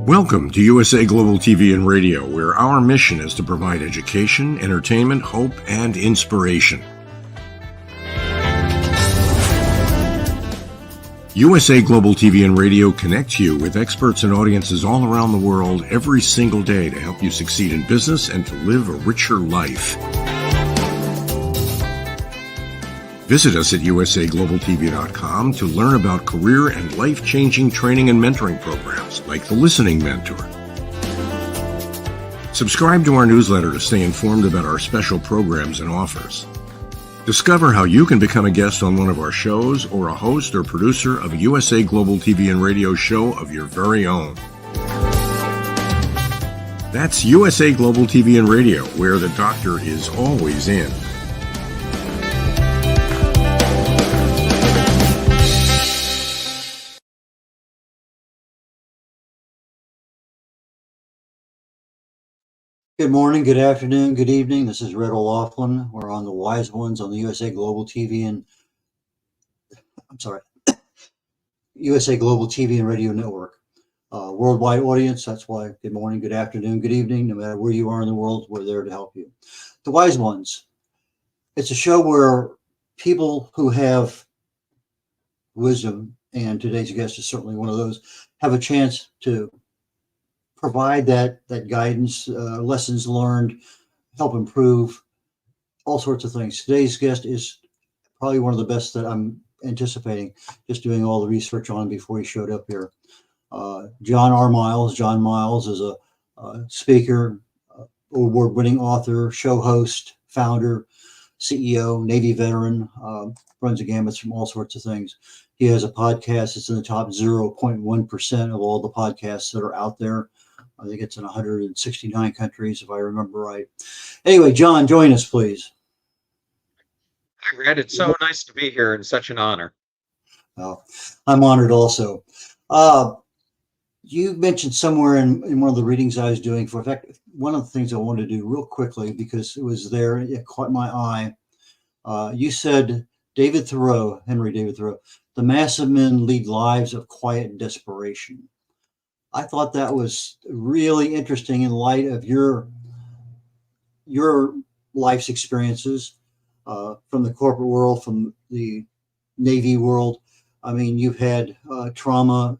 Welcome to USA Global TV and Radio, where our mission is to provide education, entertainment, hope, and inspiration. USA Global TV and Radio connects you with experts and audiences all around the world every single day to help you succeed in business and to live a richer life. Visit us at usaglobaltv.com to learn about career and life-changing training and mentoring programs like the Listening Mentor. Subscribe to our newsletter to stay informed about our special programs and offers. Discover how you can become a guest on one of our shows or a host or producer of a USA Global TV and Radio show of your very own. That's USA Global TV and Radio, where the doctor is always in. Good morning, good afternoon, good evening. This is red.olaughlin. We're on the Wise Ones on the USA Global TV and USA Global TV and Radio Network. Worldwide audience, that's why good morning, good afternoon, good evening. No matter where you are in the world, we're there to help you. The Wise Ones. It's a show where people who have wisdom, and today's guest is certainly one of those, have a chance to provide that guidance, lessons learned, help improve, all sorts of things. Today's guest is probably one of the best that I'm anticipating, just doing all the research on before he showed up here. John.miles. John.miles is a speaker, award-winning author, show host, founder, CEO, Navy veteran, runs a gamut from all sorts of things. He has a podcast. It's in the top 0.1% of all the podcasts that are out there. I think it's in 169 countries, if I remember right. Anyway, John, join us, please. Hi, Red. It's so nice to be here and such an honor. I'm honored also. You mentioned somewhere in one of the readings I was doing, in fact, one of the things I wanted to do real quickly, because it was there, it caught my eye. You said Henry David Thoreau, the massive men lead lives of quiet desperation. I thought that was really interesting in light of your life's experiences from the corporate world, from the Navy world. I mean, you've had trauma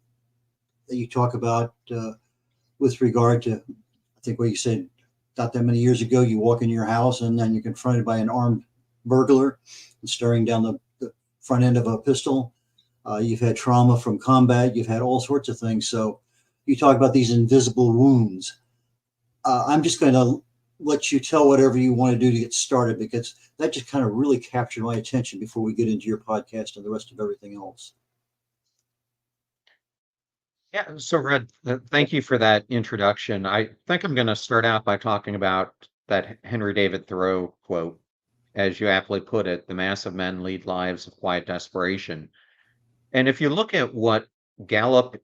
that you talk about with regard to, I think what you said not that many years ago, you walk into your house and then you're confronted by an armed burglar and staring down the front end of a pistol. You've had trauma from combat. You've had all sorts of things. So you talk about these invisible wounds. I'm just going to let you tell whatever you want to do to get started, because that just kind of really captured my attention before we get into your podcast and the rest of everything else. Yeah, so Red, thank you for that introduction. I think I'm going to start out by talking about that Henry David Thoreau quote. As you aptly put it, the mass of men lead lives of quiet desperation. And if you look at what Gallup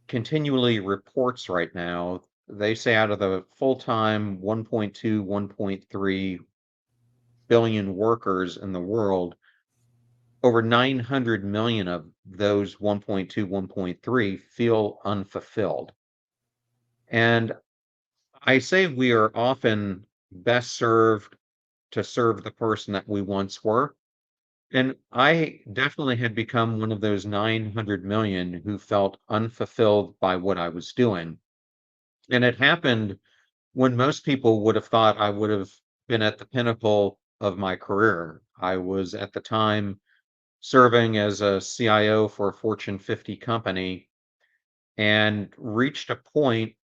continually reports right now, they say out of the full-time 1.2, 1.3 billion workers in the world, over 900 million of those 1.2, 1.3 feel unfulfilled. And I say we are often best served to serve the person that we once were. And I definitely had become one of those 900 million who felt unfulfilled by what I was doing. And it happened when most people would have thought I would have been at the pinnacle of my career. I was at the time serving as a CIO for a Fortune 50 company and reached a point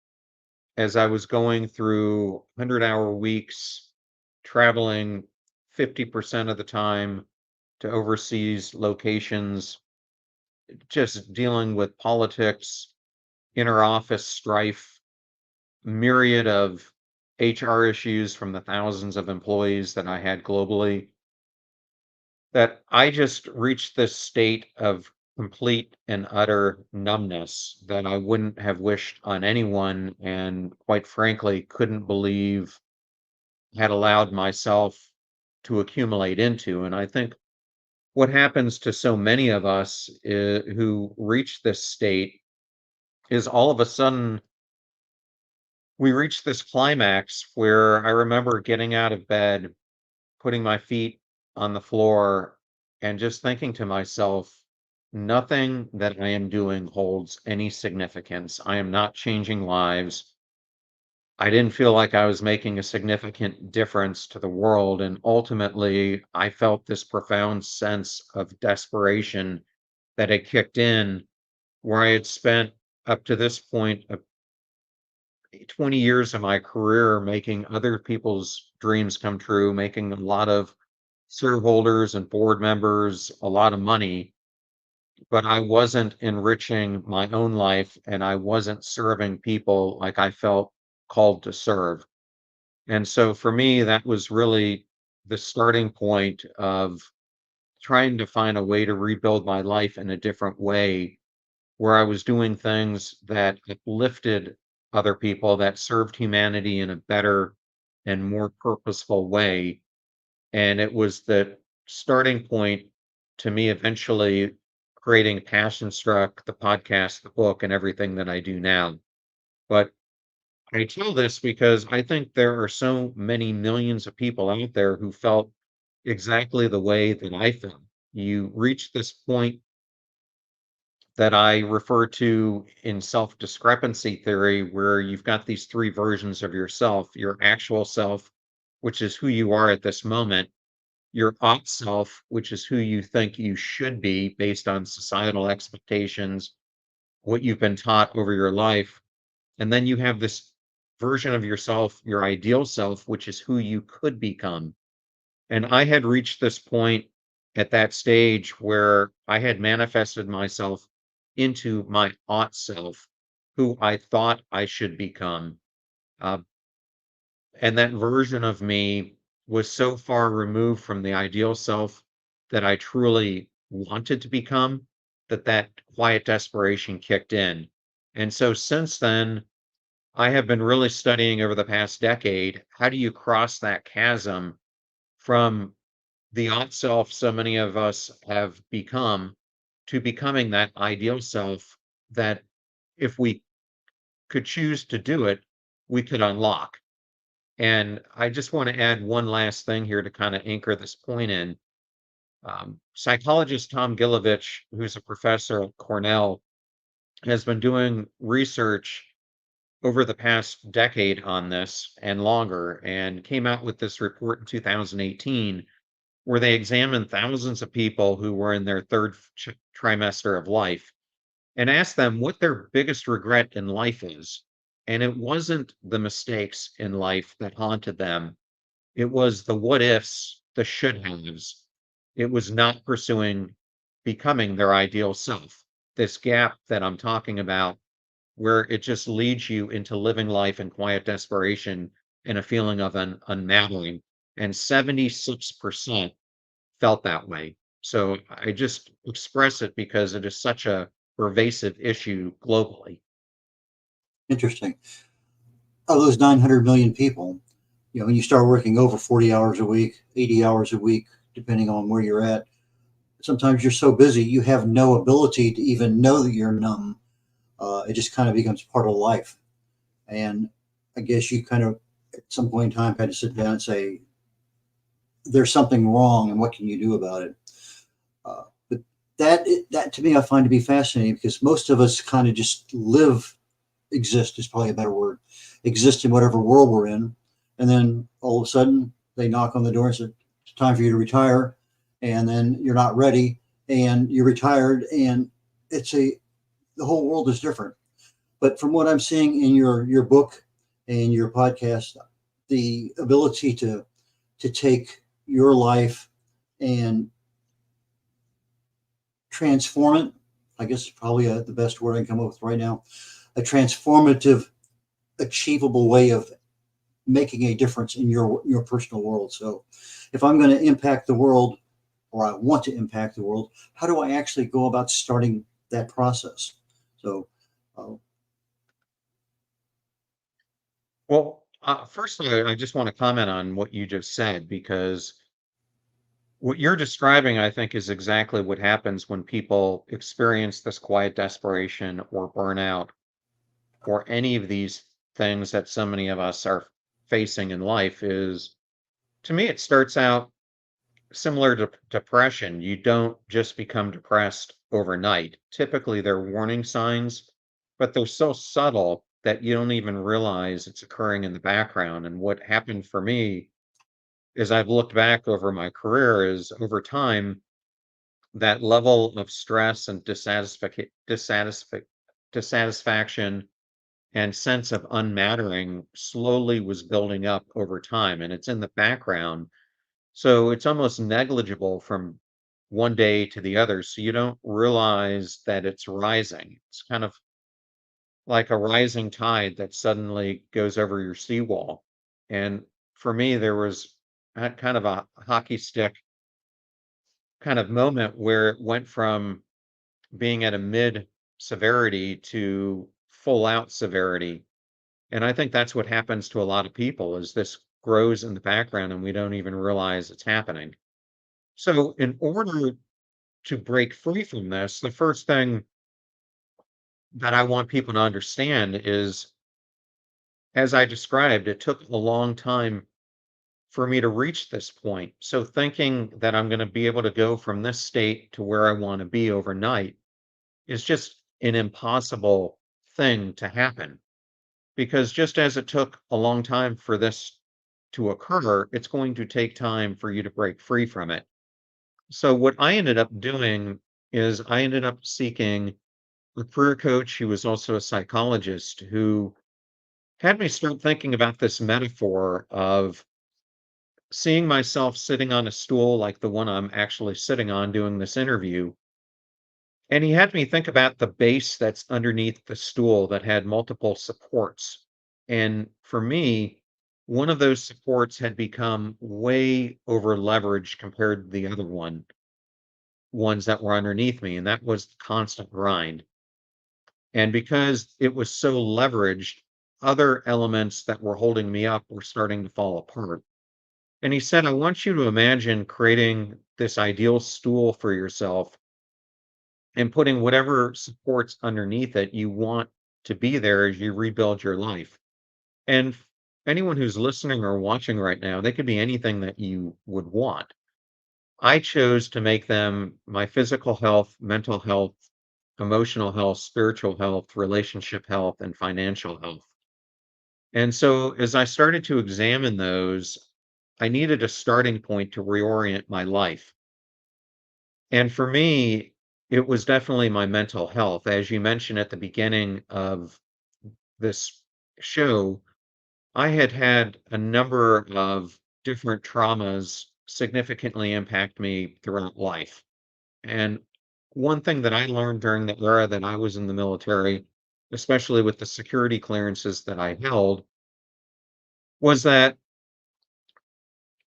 as I was going through 100-hour weeks, traveling 50% of the time to overseas locations, just dealing with politics, inter-office strife, myriad of HR issues from the thousands of employees that I had globally, that I just reached this state of complete and utter numbness that I wouldn't have wished on anyone, and quite frankly, couldn't believe had allowed myself to accumulate into. And I think what happens to so many of us who reach this state is all of a sudden we reached this climax where I remember getting out of bed, putting my feet on the floor, and just thinking to myself, nothing that I am doing holds any significance. I am not changing lives. I didn't feel like I was making a significant difference to the world. And ultimately, I felt this profound sense of desperation that had kicked in, where I had spent up to this point 20 years of my career making other people's dreams come true, making a lot of shareholders and board members a lot of money, but I wasn't enriching my own life and I wasn't serving people like I felt called to serve. And so for me, that was really the starting point of trying to find a way to rebuild my life in a different way, where I was doing things that uplifted other people, that served humanity in a better and more purposeful way. And it was the starting point to me eventually creating Passion Struck, the podcast, the book, and everything that I do now. But I tell this because I think there are so many millions of people out there who felt exactly the way that I felt. You reach this point that I refer to in self discrepancy theory, where you've got these three versions of yourself: your actual self, which is who you are at this moment, your ought self, which is who you think you should be based on societal expectations, what you've been taught over your life. And then you have this version of yourself, your ideal self, which is who you could become. And I had reached this point at that stage where I had manifested myself into my ought self, who I thought I should become. Uh, and that version of me was so far removed from the ideal self that I truly wanted to become, that quiet desperation kicked in. And so since then, I have been really studying over the past decade, how do you cross that chasm from the ought self so many of us have become to becoming that ideal self that, if we could choose to do it, we could unlock. And I just want to add one last thing here to kind of anchor this point in. Psychologist Tom Gilovich, who's a professor at Cornell, has been doing research over the past decade on this and longer, and came out with this report in 2018 where they examined thousands of people who were in their third trimester of life and asked them what their biggest regret in life is. And it wasn't the mistakes in life that haunted them, it was the what ifs, the should haves. It was not pursuing becoming their ideal self. This gap that I'm talking about, where it just leads you into living life in quiet desperation and a feeling of an unmattering. And 76% felt that way. So I just express it because it is such a pervasive issue globally. Interesting. Of those 900 million people, when you start working over 40 hours a week, 80 hours a week, depending on where you're at, sometimes you're so busy you have no ability to even know that you're numb. It just kind of becomes part of life. And I guess you kind of, at some point in time, had to sit down and say, there's something wrong, and what can you do about it? But that to me, I find to be fascinating, because most of us kind of just exist is probably a better word, exist in whatever world we're in. And then all of a sudden they knock on the door and say, it's time for you to retire. And then you're not ready and you're retired, and the whole world is different. But from what I'm seeing in your book and your podcast, the ability to take your life and transform it, I guess is probably the best word I can come up with right now, a transformative, achievable way of making a difference in your personal world. So if I'm going to impact the world, or I want to impact the world, how do I actually go about starting that process? So uh, Well, first, I just want to comment on what you just said, because what you're describing, I think, is exactly what happens when people experience this quiet desperation or burnout or any of these things that so many of us are facing in life is, to me, it starts out similar to depression. You don't just become depressed overnight. Typically, they're warning signs, but they're so subtle that you don't even realize it's occurring in the background. And what happened for me is I've looked back over my career is over time, that level of stress and dissatisfaction and sense of unmattering slowly was building up over time. And it's in the background, so it's almost negligible from one day to the other. So you don't realize that it's rising. It's kind of like a rising tide that suddenly goes over your seawall. And for me, there was kind of a hockey stick kind of moment where it went from being at a mid severity to full out severity. And I think that's what happens to a lot of people is this grows in the background and we don't even realize it's happening. So, in order to break free from this, the first thing that I want people to understand is, as I described, it took a long time for me to reach this point. So, thinking that I'm going to be able to go from this state to where I want to be overnight is just an impossible thing to happen. Because just as it took a long time for this to occur, it's going to take time for you to break free from it. So what I ended up doing is I ended up seeking a career coach who was also a psychologist who had me start thinking about this metaphor of seeing myself sitting on a stool like the one I'm actually sitting on doing this interview. And he had me think about the base that's underneath the stool that had multiple supports. And for me, one of those supports had become way over leveraged compared to the other ones that were underneath me, and that was the constant grind. And because it was so leveraged, other elements that were holding me up were starting to fall apart. And he said, I want you to imagine creating this ideal stool for yourself and putting whatever supports underneath it you want to be there as you rebuild your life. And anyone who's listening or watching right now, they could be anything that you would want. I chose to make them my physical health, mental health, emotional health, spiritual health, relationship health, and financial health. And so as I started to examine those, I needed a starting point to reorient my life. And for me, it was definitely my mental health. As you mentioned at the beginning of this show, I had had a number of different traumas significantly impact me throughout life. And one thing that I learned during the era that I was in the military, especially with the security clearances that I held, was that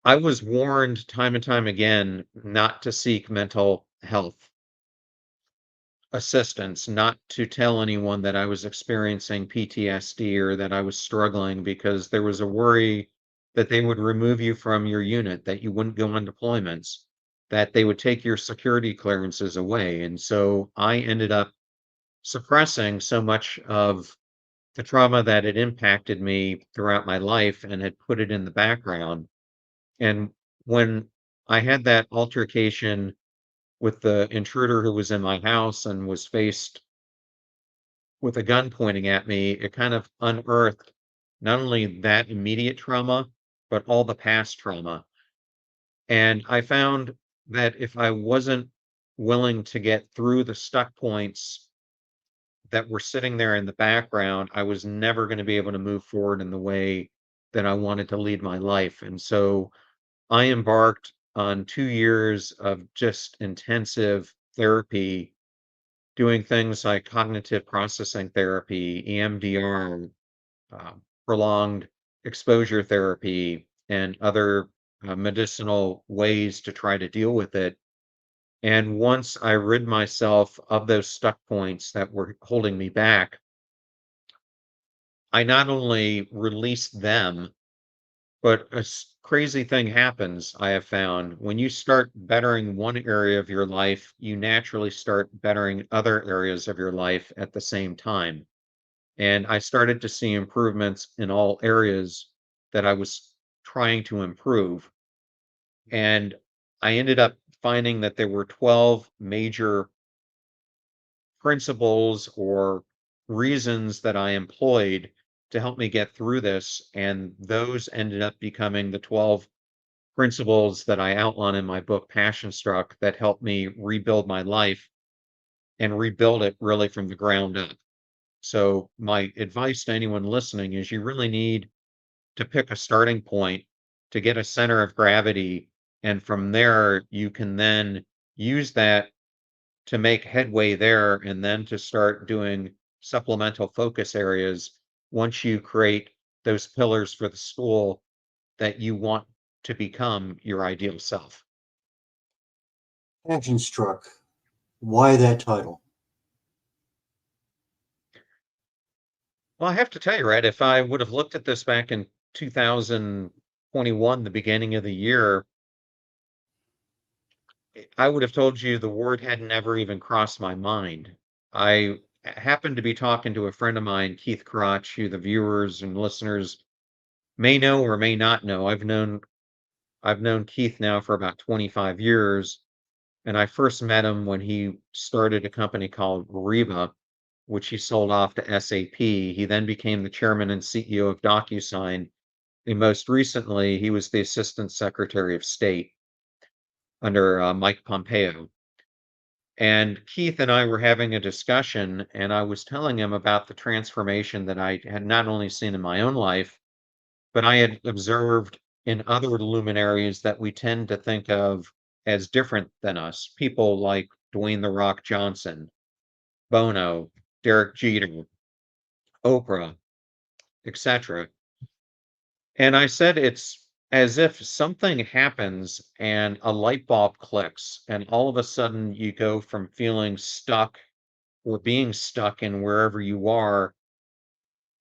I was warned time and time again not to seek mental health assistance, not to tell anyone that I was experiencing PTSD or that I was struggling because there was a worry that they would remove you from your unit, that you wouldn't go on deployments, that they would take your security clearances away. And so I ended up suppressing so much of the trauma that had impacted me throughout my life and had put it in the background. And when I had that altercation with the intruder who was in my house and was faced with a gun pointing at me, it kind of unearthed not only that immediate trauma, but all the past trauma. And I found that if I wasn't willing to get through the stuck points that were sitting there in the background, I was never going to be able to move forward in the way that I wanted to lead my life. And so I embarked on 2 years of just intensive therapy, doing things like cognitive processing therapy, EMDR, uh, prolonged exposure therapy, and other medicinal ways to try to deal with it. And once I rid myself of those stuck points that were holding me back, I not only released them, but a crazy thing happens, I have found. When you start bettering one area of your life, you naturally start bettering other areas of your life at the same time. And I started to see improvements in all areas that I was trying to improve. And I ended up finding that there were 12 major principles or reasons that I employed to help me get through this. And those ended up becoming the 12 principles that I outline in my book, Passion Struck, that helped me rebuild my life and rebuild it really from the ground up. So, my advice to anyone listening is you really need to pick a starting point to get a center of gravity. And from there, you can then use that to make headway there and then to start doing supplemental focus areas once you create those pillars for the school that you want to become your ideal self. Passion Struck. Why that title? Well, I have to tell you, Red, if I would have looked at this back in 2021, the beginning of the year, I would have told you the word had never even crossed my mind. I happened to be talking to a friend of mine, Keith Crotch, who the viewers and listeners may know or may not know. I've known Keith now for about 25 years, and I first met him when he started a company called Reba, which he sold off to SAP. He then became the chairman and CEO of DocuSign, and most recently, he was the Assistant Secretary of State under Mike Pompeo. And Keith and I were having a discussion, and I was telling him about the transformation that I had not only seen in my own life, but I had observed in other luminaries that we tend to think of as different than us. People like Dwayne The Rock Johnson, Bono, Derek Jeter, Oprah, etc. And I said it's as if something happens and a light bulb clicks, and all of a sudden you go from feeling stuck or being stuck in wherever you are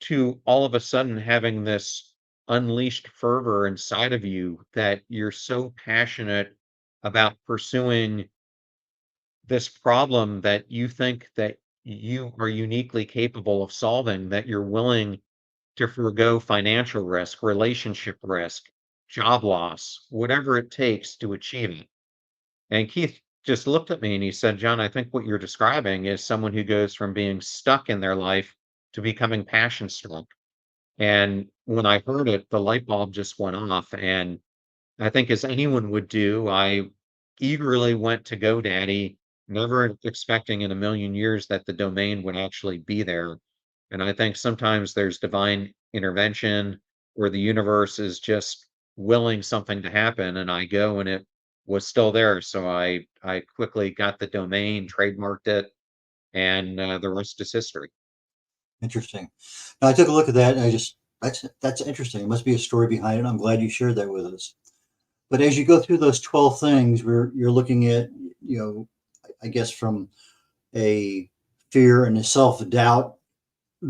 to all of a sudden having this unleashed fervor inside of you that you're so passionate about pursuing this problem that you think that you are uniquely capable of solving, that you're willing to forego financial risk, relationship risk, job loss, whatever it takes to achieve it. And Keith just looked at me and he said, John, I think what you're describing is someone who goes from being stuck in their life to becoming passion struck. And when I heard it, the light bulb just went off. And I think, as anyone would do, I eagerly went to GoDaddy, never expecting in a million years that the domain would actually be there. And I think sometimes there's divine intervention where the universe is just willing something to happen, and I go and it was still there. So I quickly got the domain, trademarked it, and the rest is history. Interesting. Now, I took a look at that, and that's interesting. It must be a story behind it. I'm glad you shared that with us. But as you go through those 12 things, where you're looking at, I guess from a fear and a self-doubt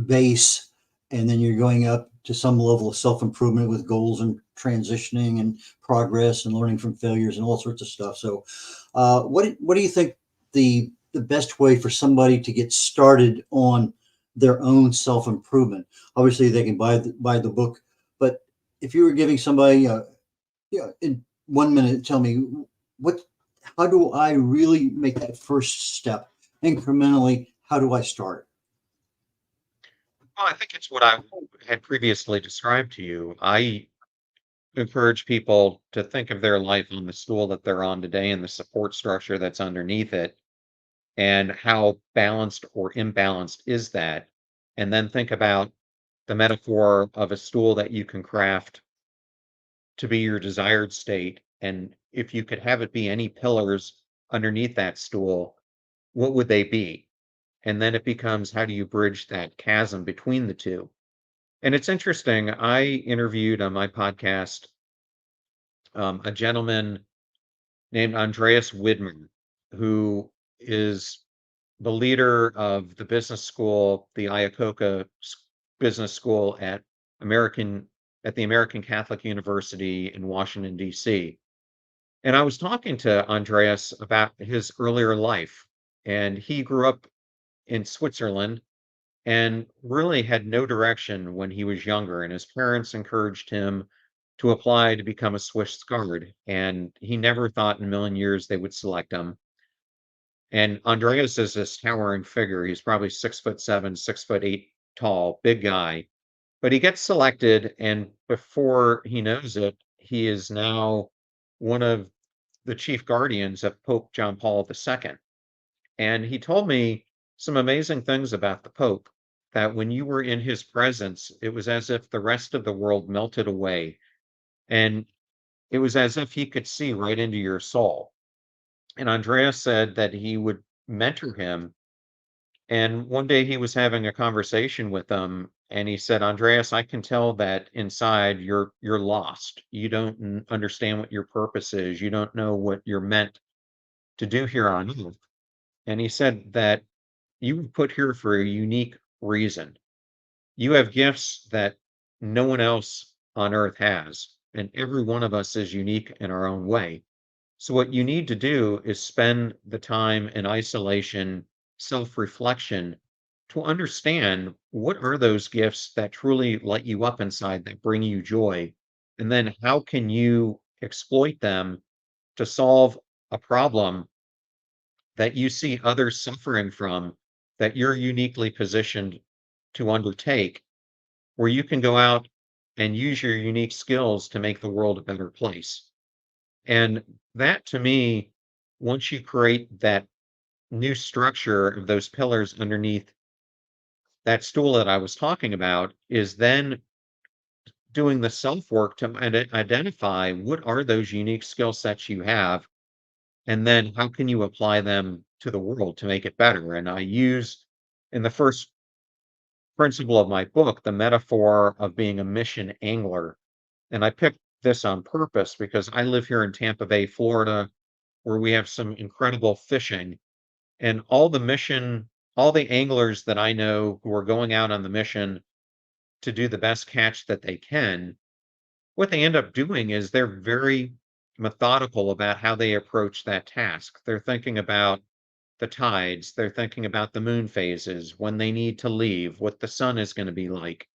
base, and then you're going up to some level of self-improvement with goals and transitioning and progress and learning from failures and all sorts of stuff. So, what do you think the best way for somebody to get started on their own self-improvement? Obviously, they can buy the book, but if you were giving somebody, in 1 minute, tell me what, how do I really make that first step incrementally? How do I start? Well, I think it's what I had previously described to you. I encourage people to think of their life on the stool that they're on today and the support structure that's underneath it, and how balanced or imbalanced is that? And then think about the metaphor of a stool that you can craft to be your desired state. And if you could have it be any pillars underneath that stool, what would they be? And then it becomes, how do you bridge that chasm between the two? And it's interesting. I interviewed on my podcast a gentleman named Andreas Widmer, who is the leader of the business school, the Business School American at the American Catholic University in Washington, D.C. And I was talking to Andreas about his earlier life, and he grew up in Switzerland and really had no direction when he was younger. And his parents encouraged him to apply to become a Swiss Guard. And he never thought in a million years they would select him. And Andreas is this towering figure. He's probably 6'7", 6'8" tall, big guy. But he gets selected, and before he knows it, he is now one of the chief guardians of Pope John Paul II. And he told me some amazing things about the Pope, that when you were in his presence, it was as if the rest of the world melted away. And it was as if he could see right into your soul. And Andreas said that he would mentor him. And one day he was having a conversation with him, and he said, "Andreas, I can tell that inside you're lost. You don't understand what your purpose is. You don't know what you're meant to do here on earth." And he said that you were put here for a unique reason. You have gifts that no one else on earth has, and every one of us is unique in our own way. So what you need to do is spend the time in isolation, self-reflection, to understand what are those gifts that truly light you up inside, that bring you joy, and then how can you exploit them to solve a problem that you see others suffering from, that you're uniquely positioned to undertake, where you can go out and use your unique skills to make the world a better place. And that to me, once you create that new structure of those pillars underneath that stool that I was talking about, is then doing the self work to identify what are those unique skill sets you have, and then how can you apply them to the world to make it better. And I use in the first principle of my book the metaphor of being a mission angler. And I picked this on purpose because I live here in Tampa Bay, Florida, where we have some incredible fishing. And all the anglers that I know who are going out on the mission to do the best catch that they can, what they end up doing is they're very methodical about how they approach that task. They're thinking about the tides, they're thinking about the moon phases, when they need to leave, what the sun is going to be like,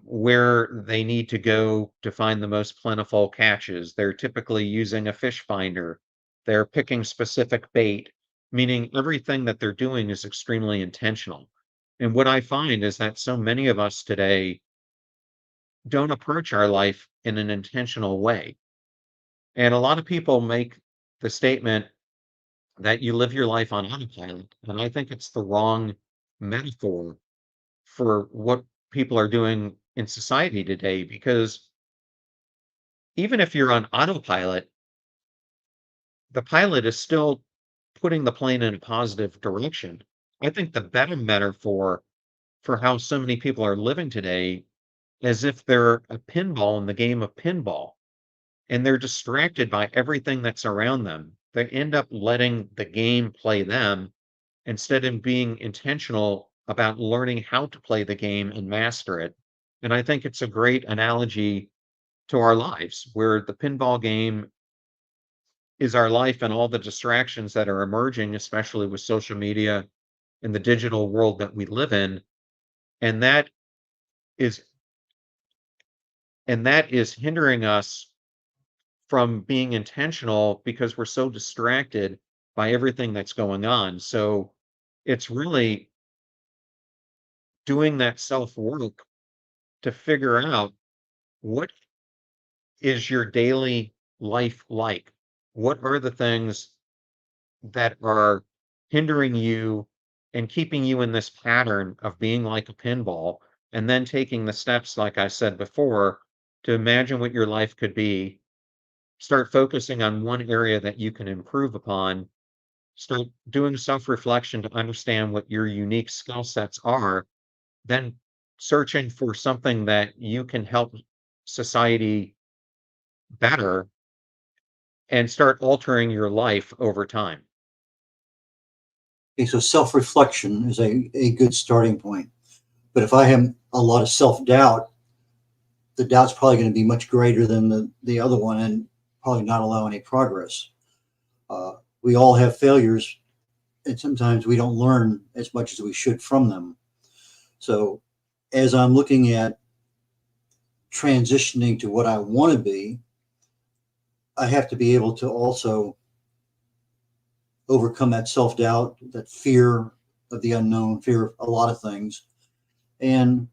where they need to go to find the most plentiful catches. They're typically using a fish finder. They're picking specific bait, meaning everything that they're doing is extremely intentional. And what I find is that so many of us today don't approach our life in an intentional way. And a lot of people make the statement that you live your life on autopilot. And I think it's the wrong metaphor for what people are doing in society today, because even if you're on autopilot, the pilot is still putting the plane in a positive direction. I think the better metaphor for how so many people are living today is if they're a pinball in the game of pinball and they're distracted by everything that's around them. They end up letting the game play them instead of being intentional about learning how to play the game and master it. And I think it's a great analogy to our lives, where the pinball game is our life and all the distractions that are emerging, especially with social media and the digital world that we live in. And is that is hindering us from being intentional because we're so distracted by everything that's going on. So it's really doing that self work to figure out what is your daily life like? What are the things that are hindering you and keeping you in this pattern of being like a pinball? And then taking the steps, like I said before, to imagine what your life could be, start focusing on one area that you can improve upon, start doing self reflection to understand what your unique skill sets are, then searching for something that you can help society better, and start altering your life over time. Okay, so self-reflection is a good starting point. But if I have a lot of self-doubt, the doubt's probably going to be much greater than the other one and probably not allow any progress. We all have failures, and sometimes we don't learn as much as we should from them. So as I'm looking at transitioning to what I want to be, I have to be able to also overcome that self-doubt, that fear of the unknown, fear of a lot of things. And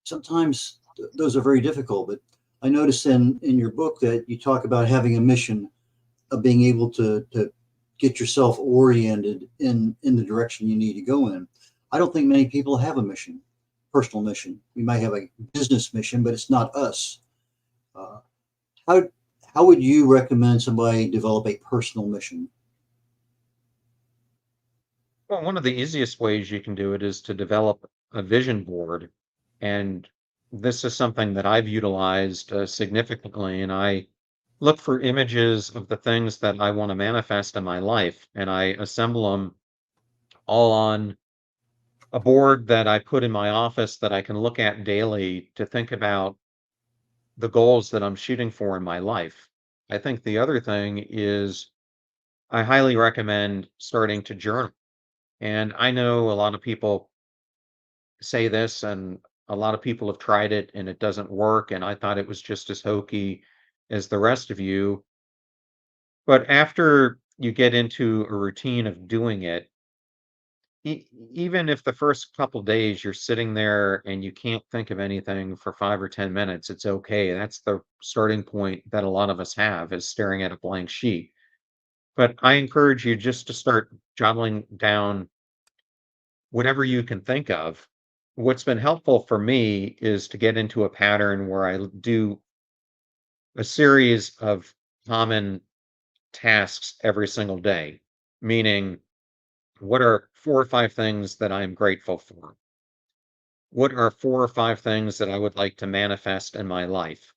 sometimes those are very difficult. But I noticed in your book that you talk about having a mission, of being able to get yourself oriented in the direction you need to go in. I don't think many people have a mission, personal mission. We might have a business mission, but it's not us. Uh, how how would you recommend somebody develop a personal mission? Well, one of the easiest ways you can do it is to develop a vision board. And this is something that I've utilized significantly. And I look for images of the things that I want to manifest in my life, and I assemble them all on a board that I put in my office that I can look at daily to think about the goals that I'm shooting for in my life. I think the other thing is I highly recommend starting to journal. And I know a lot of people say this, and a lot of people have tried it and it doesn't work. And I thought it was just as hokey as the rest of you. But after you get into a routine of doing it, even if the first couple days you're sitting there and you can't think of anything for 5 or 10 minutes, it's okay. That's the starting point that a lot of us have, is staring at a blank sheet. But I encourage you just to start jottling down whatever you can think of. What's been helpful for me is to get into a pattern where I do a series of common tasks every single day, meaning, what are 4 or 5 things that I'm grateful for? What are 4 or 5 things that I would like to manifest in my life?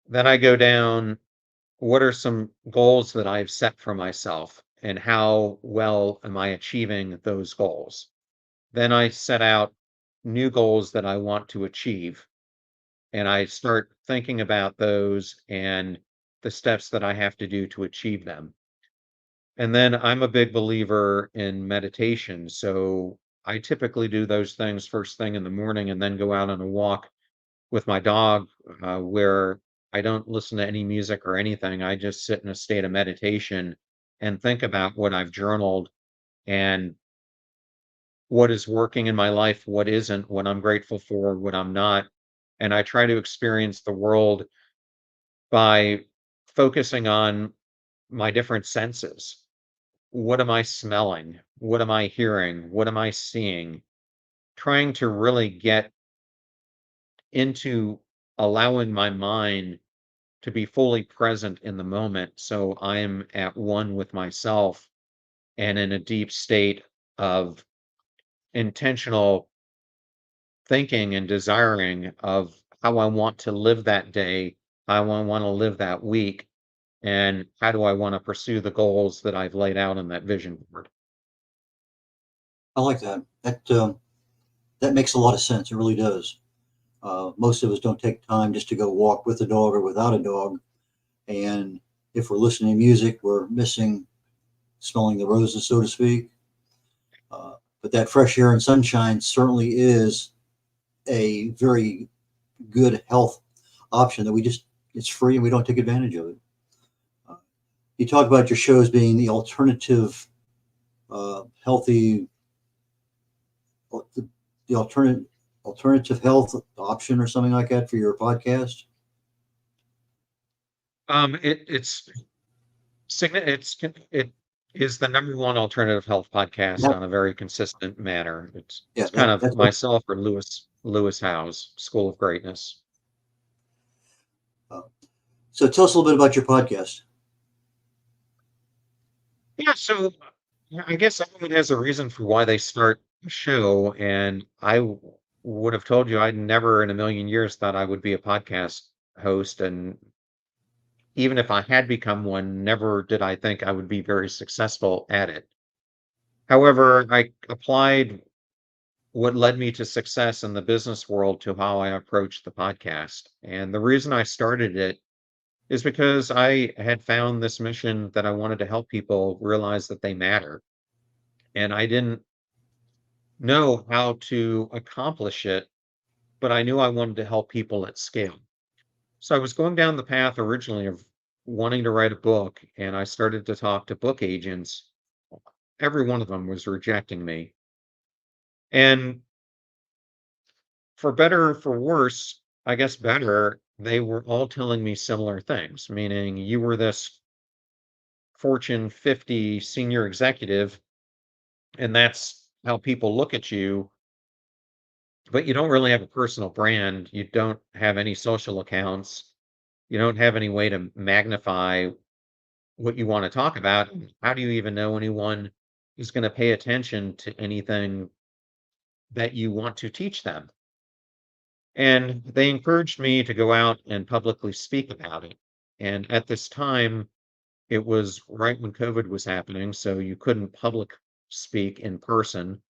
Then I go down, what are some goals that I've set for myself and how well am I achieving those goals? Then I set out new goals that I want to achieve, and I start thinking about those and the steps that I have to do to achieve them. And then I'm a big believer in meditation. So I typically do those things first thing in the morning and then go out on a walk with my dog, where I don't listen to any music or anything. I just sit in a state of meditation and think about what I've journaled and what is working in my life, what isn't, what I'm grateful for, what I'm not. And I try to experience the world by focusing on my different senses. What am I smelling? What am I hearing? What am I seeing? Trying to really get into allowing my mind to be fully present in the moment so I'm at one with myself and in a deep state of intentional thinking and desiring of how I want to live that day, how I want to live that week, and how do I want to pursue the goals that I've laid out on that vision board. I like that. That makes a lot of sense. It really does. Most of us don't take time just to go walk with a dog or without a dog. And if we're listening to music, we're missing smelling the roses, so to speak. But that fresh air and sunshine certainly is a very good health option that it's free and we don't take advantage of it. Uh, you talk about your shows being the alternative, healthy, the alternative health option or something like that for your podcast. It's it is the number one alternative health podcast That, on a very consistent manner. yeah, It's kind of that's what. myself or Lewis Howe's School of Greatness. Uh, so tell us a little bit about your podcast. Yeah, so I guess everyone has a reason for why they start a show, and would have told you I never in a million years thought I would be a podcast host, and even if I had become one, never did I think I would be very successful at it. However, I applied what led me to success in the business world to how I approach the podcast. And the reason I started it is because I had found this mission that I wanted to help people realize that they matter. And I didn't know how to accomplish it, but I knew I wanted to help people at scale. So I was going down the path originally of wanting to write a book, and I started to talk to book agents. Every one of them was rejecting me. And for better or for worse, I guess better, they were all telling me similar things, meaning you were this Fortune 50 senior executive, and that's how people look at you, but you don't really have a personal brand. You don't have any social accounts. You don't have any way to magnify what you want to talk about. How do you even know anyone is going to pay attention to anything that you want to teach them? And they encouraged me to go out and publicly speak about it. And at this time, it was right when COVID was happening, so you couldn't public speak in person.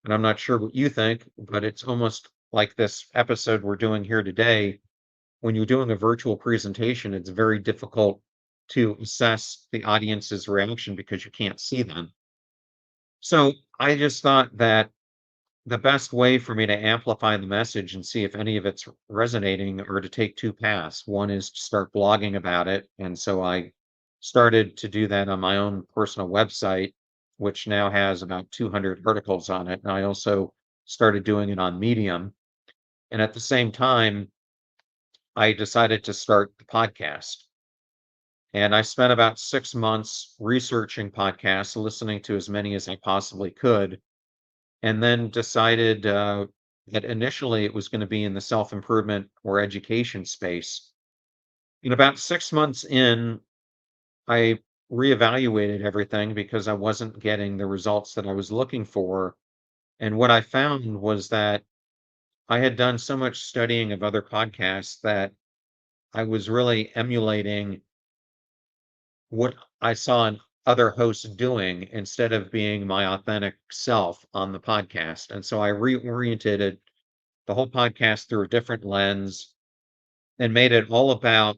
And I'm not sure what you think, but it's almost like this episode we're doing here today. When you're doing a virtual presentation, it's very difficult to assess the audience's reaction because you can't see them. So I just thought that the best way for me to amplify the message and see if any of it's resonating are to take two paths. One is to start blogging about it. And so I started to do that on my own personal website, which now has about 200 articles on it. And I also started doing it on Medium. And at the same time, I decided to start the podcast. And I spent about 6 months researching podcasts, listening to as many as I possibly could, and then decided that initially it was going to be in the self improvement or education space. And about 6 months in, I reevaluated everything because I wasn't getting the results that I was looking for. And what I found was that I had done so much studying of other podcasts that I was really emulating what I saw other hosts doing instead of being my authentic self on the podcast. And so I reoriented the whole podcast through a different lens and made it all about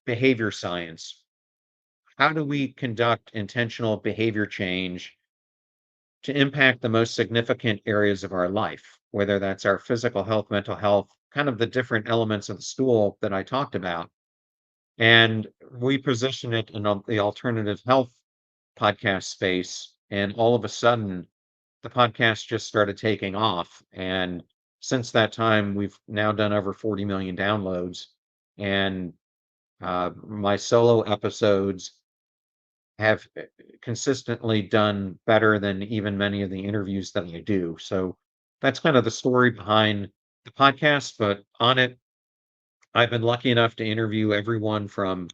behavior science. How do we conduct intentional behavior change to impact the most significant areas of our life, whether that's our physical health, mental health, kind of the different elements of the stool that I talked about. And we position it in the alternative health podcast space. And all of a sudden, the podcast just started taking off. And since that time, we've now done over 40 million downloads. And my solo episodes have consistently done better than even many of the interviews that I do. So that's kind of the story behind the podcast. But on it, I've been lucky enough to interview everyone from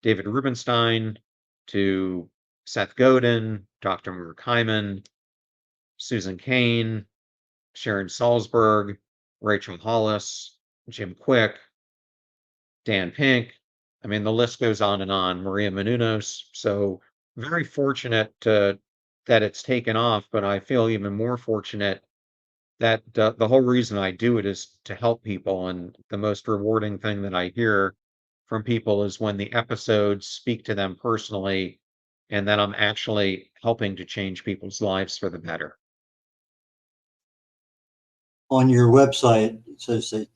David Rubenstein to Seth Godin, Dr. Mark Hyman, Susan Cain, Sharon Salzberg, Rachel Hollis, Jim Quick, Dan Pink. I mean, the list goes on and on. Maria Menounos. So very fortunate that it's taken off, but I feel even more fortunate that the whole reason I do it is to help people. And the most rewarding thing that I hear from people is when the episodes speak to them personally, and that I'm actually helping to change people's lives for the better. On your website, it says that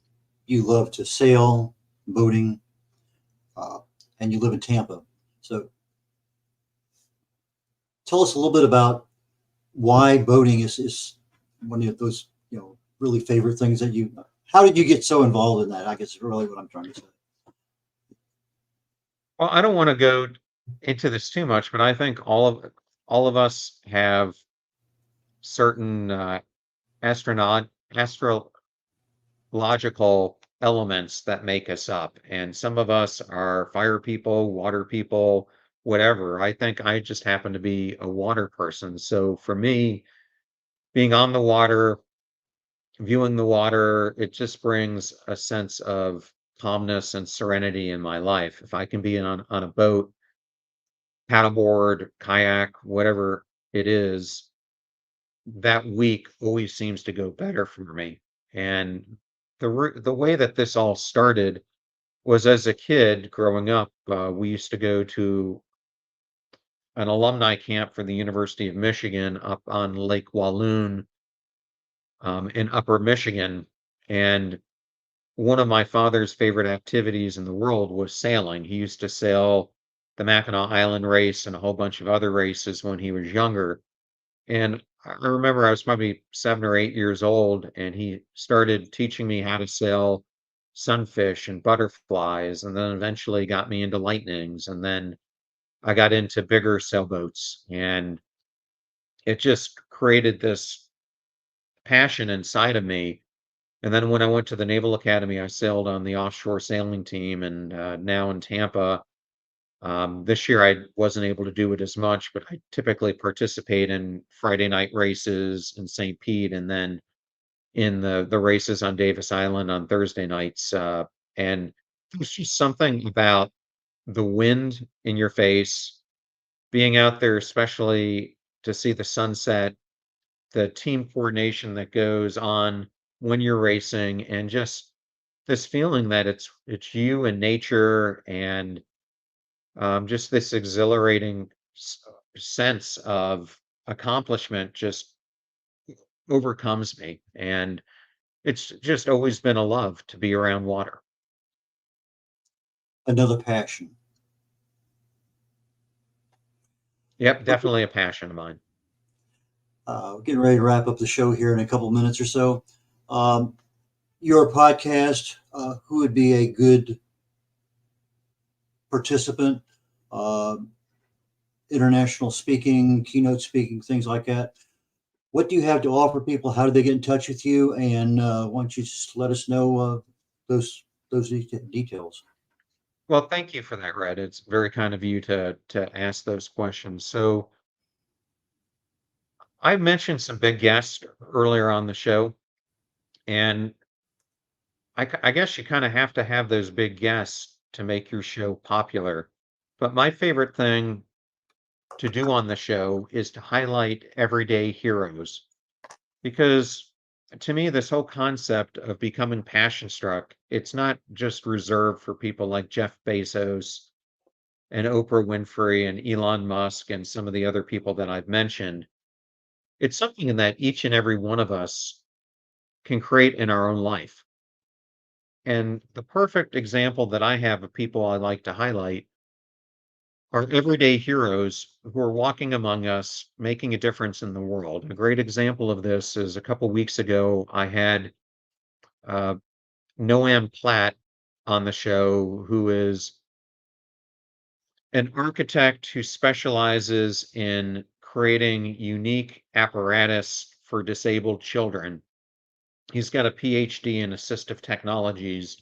you love to sail, boating, uh, and you live in Tampa. So tell us a little bit about why boating is one of those, really favorite things that you. How did you get so involved in that? I guess is really what I'm trying to say. Well, I don't want to go into this too much, but I think all of us have certain astronaut astrological elements that make us up, and some of us are fire people, water people, whatever. I think I just happen to be a water person. So for me, being on the water, viewing the water, it just brings a sense of calmness and serenity in my life. If I can be on a boat, paddleboard, kayak, whatever it is, that week always seems to go better for me. And the way that this all started was as a kid growing up, we used to go to an alumni camp for the University of Michigan up on Lake Walloon in Upper Michigan. And one of my father's favorite activities in the world was sailing. He used to sail the Mackinac Island race and a whole bunch of other races when he was younger. And I remember I was probably 7 or 8 years old, and he started teaching me how to sail sunfish and butterflies, and then eventually got me into lightnings. And then I got into bigger sailboats, and it just created this passion inside of me. And then when I went to the Naval Academy, I sailed on the offshore sailing team, and now in Tampa. This year I wasn't able to do it as much, but I typically participate in Friday night races in St. Pete, and then in the races on Davis Island on Thursday nights. And there's just something about the wind in your face, being out there, especially to see the sunset, the team coordination that goes on when you're racing, and just this feeling that it's you and nature, and just this exhilarating sense of accomplishment just overcomes me. And it's just always been a love to be around water. Another passion. Yep, definitely a passion of mine. Getting ready to wrap up the show here in a couple of minutes or so. Your podcast, who would be a good participant, uh, international speaking, keynote speaking, things like that? What do you have to offer people? How do they get in touch with you? And why don't you just let us know those details? Well, thank you for that, Red. It's very kind of you to ask those questions. So I mentioned some big guests earlier on the show, and I guess you kind of have to have those big guests to make your show popular. But my favorite thing to do on the show is to highlight everyday heroes, because to me this whole concept of becoming passion struck, it's not just reserved for people like Jeff Bezos and Oprah Winfrey and Elon Musk and some of the other people that I've mentioned. It's something that each and every one of us can create in our own life. And the perfect example that I have of people I like to highlight are everyday heroes who are walking among us, making a difference in the world. A great example of this is a couple weeks ago, I had uh, Noam Platt on the show, who is an architect who specializes in creating unique apparatus for disabled children. He's got a PhD in assistive technologies,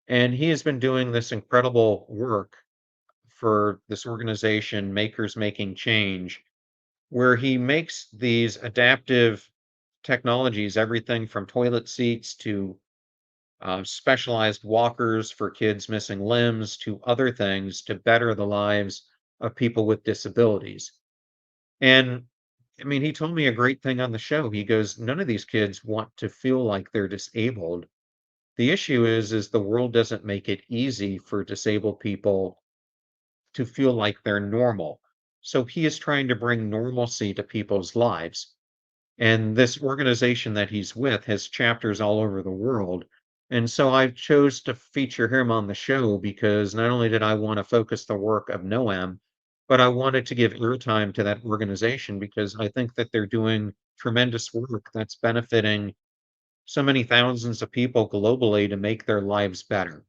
and he has been doing this incredible work for this organization, Makers Making Change, where he makes these adaptive technologies, everything from toilet seats to specialized walkers for kids missing limbs to other things to better the lives of people with disabilities. And I mean, he told me a great thing on the show. He goes, none of these kids want to feel like they're disabled. The issue is the world doesn't make it easy for disabled people to feel like they're normal. So he is trying to bring normalcy to people's lives. And this organization that he's with has chapters all over the world. And so I chose to feature him on the show because not only did I want to focus the work of Noam, but I wanted to give airtime to that organization because I think that they're doing tremendous work that's benefiting so many thousands of people globally to make their lives better.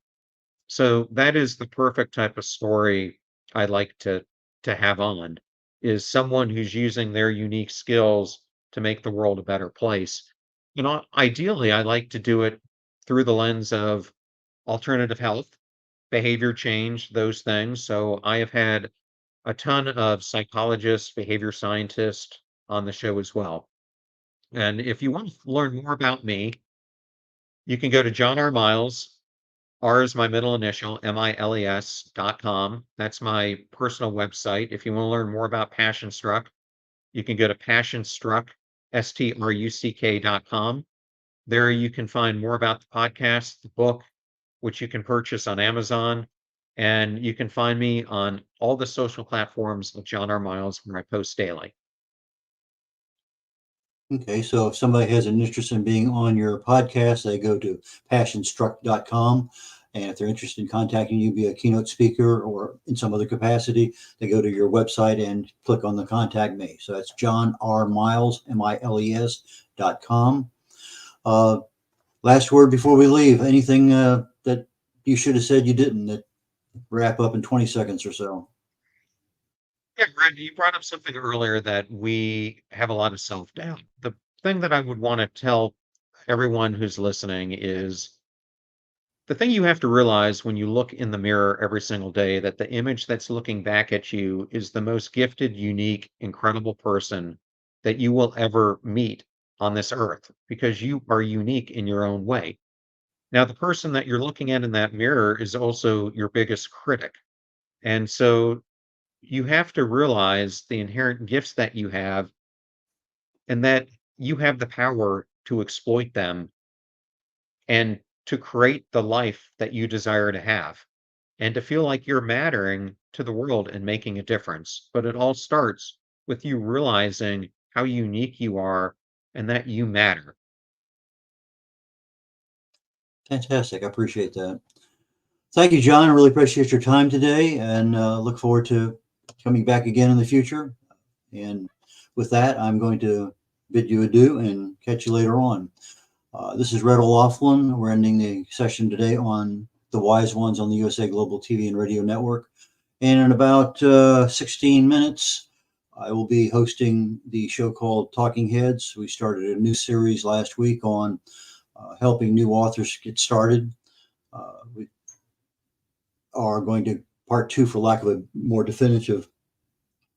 So that is the perfect type of story I like to have on, is someone who's using their unique skills to make the world a better place. You know, ideally, I like to do it through the lens of alternative health, behavior change, those things. So I have had a ton of psychologists, behavior scientists on the show as well. And if you want to learn more about me, you can go to John.miles. R is my middle initial, miles.com. That's my personal website. If you want to learn more about Passion Struck, you can go to passionstruck.com. There you can find more about the podcast, the book, which you can purchase on Amazon. And you can find me on all the social platforms of John.miles, where I post daily. Okay, so if somebody has an interest in being on your podcast, they go to passionstruck.com. And if they're interested in contacting you, be a keynote speaker or in some other capacity, they go to your website and click on the contact me. So that's John.miles, miles.com. Last word before we leave. Anything that you should have said you didn't, that wrap up in 20 seconds or so? Yeah, Greg, you brought up something earlier that we have a lot of self-doubt. The thing that I would want to tell everyone who's listening is the thing you have to realize when you look in the mirror every single day, that the image that's looking back at you is the most gifted, unique, incredible person that you will ever meet on this earth, because you are unique in your own way. Now, the person that you're looking at in that mirror is also your biggest critic. And so you have to realize the inherent gifts that you have, and that you have the power to exploit them and to create the life that you desire to have, and to feel like you're mattering to the world and making a difference. But it all starts with you realizing how unique you are and that you matter. Fantastic. I appreciate that. Thank you, John. I really appreciate your time today and look forward to coming back again in the future. And with that, I'm going to bid you adieu and catch you later on. This is Red O'Laughlin. We're ending the session today on the Wise Ones on the USA Global TV and Radio Network. And in about 16 minutes, I will be hosting the show called Talking Heads. We started a new series last week on helping new authors get started. We are going to part two, for lack of a more definitive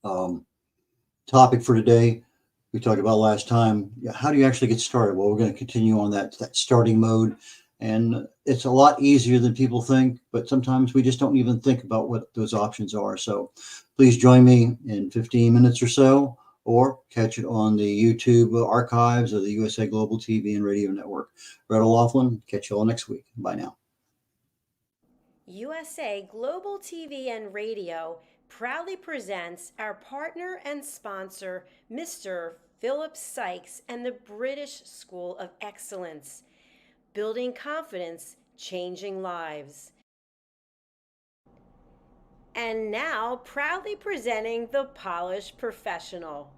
topic for today. We talked about last time, how do you actually get started? Well, we're going to continue on that starting mode. And it's a lot easier than people think, but sometimes we just don't even think about what those options are. So please join me in 15 minutes or so, or catch it on the YouTube archives of the USA Global TV and Radio Network. Red O'Laughlin, catch you all next week. Bye now. USA Global TV and Radio proudly presents our partner and sponsor, Mr. Philip Sykes and the British School of Excellence. Building confidence, changing lives. And now, proudly presenting the Polished Professional.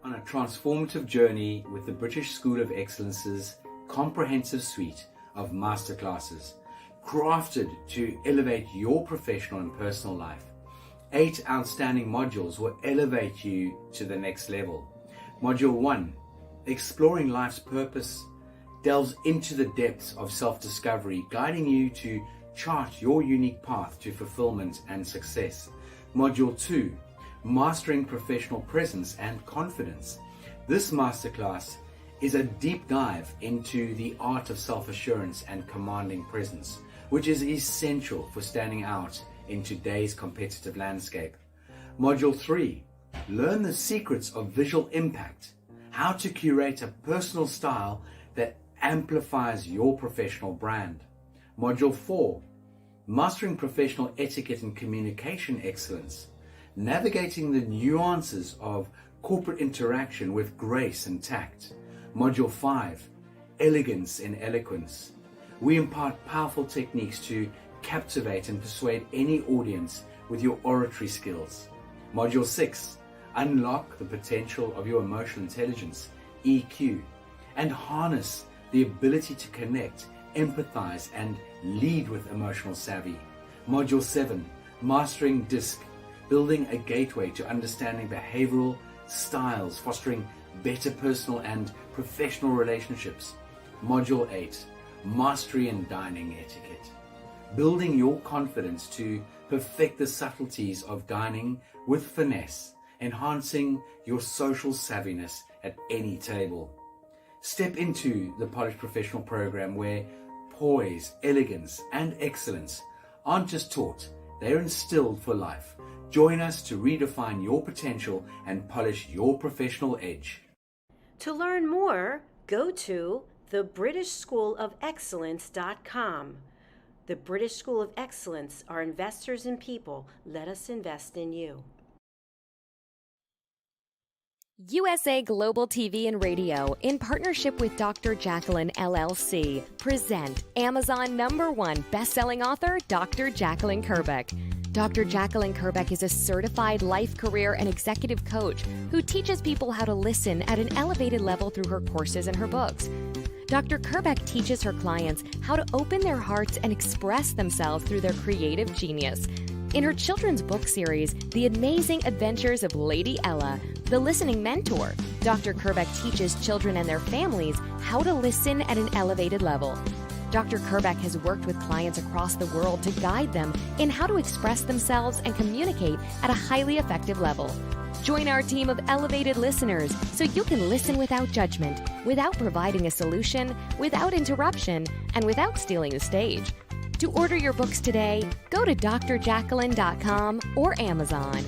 On a transformative journey with the British School of Excellence's comprehensive suite of masterclasses, crafted to elevate your professional and personal life. 8 outstanding modules will elevate you to the next level. Module 1, Exploring Life's Purpose, delves into the depths of self-discovery, guiding you to chart your unique path to fulfillment and success. Module 2, Mastering Professional Presence and Confidence. This masterclass is a deep dive into the art of self-assurance and commanding presence, which is essential for standing out in today's competitive landscape. Module 3, Learn the secrets of visual impact, how to curate a personal style that amplifies your professional brand. Module 4, Mastering Professional Etiquette and Communication Excellence, navigating the nuances of corporate interaction with grace and tact. Module 5, Elegance in Eloquence. We impart powerful techniques to captivate and persuade any audience with your oratory skills. Module 6, Unlock the potential of your emotional intelligence, EQ, and harness the ability to connect, empathize, and lead with emotional savvy. Module 7, Mastering DISC, building a gateway to understanding behavioral styles, fostering better personal and professional relationships. Module 8, Mastery in Dining Etiquette, building your confidence to perfect the subtleties of dining with finesse, enhancing your social savviness at any table. Step into the Polished Professional program, where poise, elegance, and excellence aren't just taught, they're instilled for life. Join us to redefine your potential and polish your professional edge. To learn more, go to thebritishschoolofexcellence.com. The British School of Excellence are investors in people. Let us invest in you. USA Global TV and Radio, in partnership with Dr. Jacalyn LLC, present Amazon #1 best-selling author Dr. Jacalyn Kerbeck. Dr. Jacalyn Kerbeck is a certified life, career, and executive coach who teaches people how to listen at an elevated level through her courses and her books. Dr. Kerbeck teaches her clients how to open their hearts and express themselves through their creative genius. In her children's book series, The Amazing Adventures of Lady Ella, the listening mentor, Dr. Kerbeck teaches children and their families how to listen at an elevated level. Dr. Kerbeck has worked with clients across the world to guide them in how to express themselves and communicate at a highly effective level. Join our team of elevated listeners so you can listen without judgment, without providing a solution, without interruption, and without stealing the stage. To order your books today, go to drjacalyn.com or Amazon.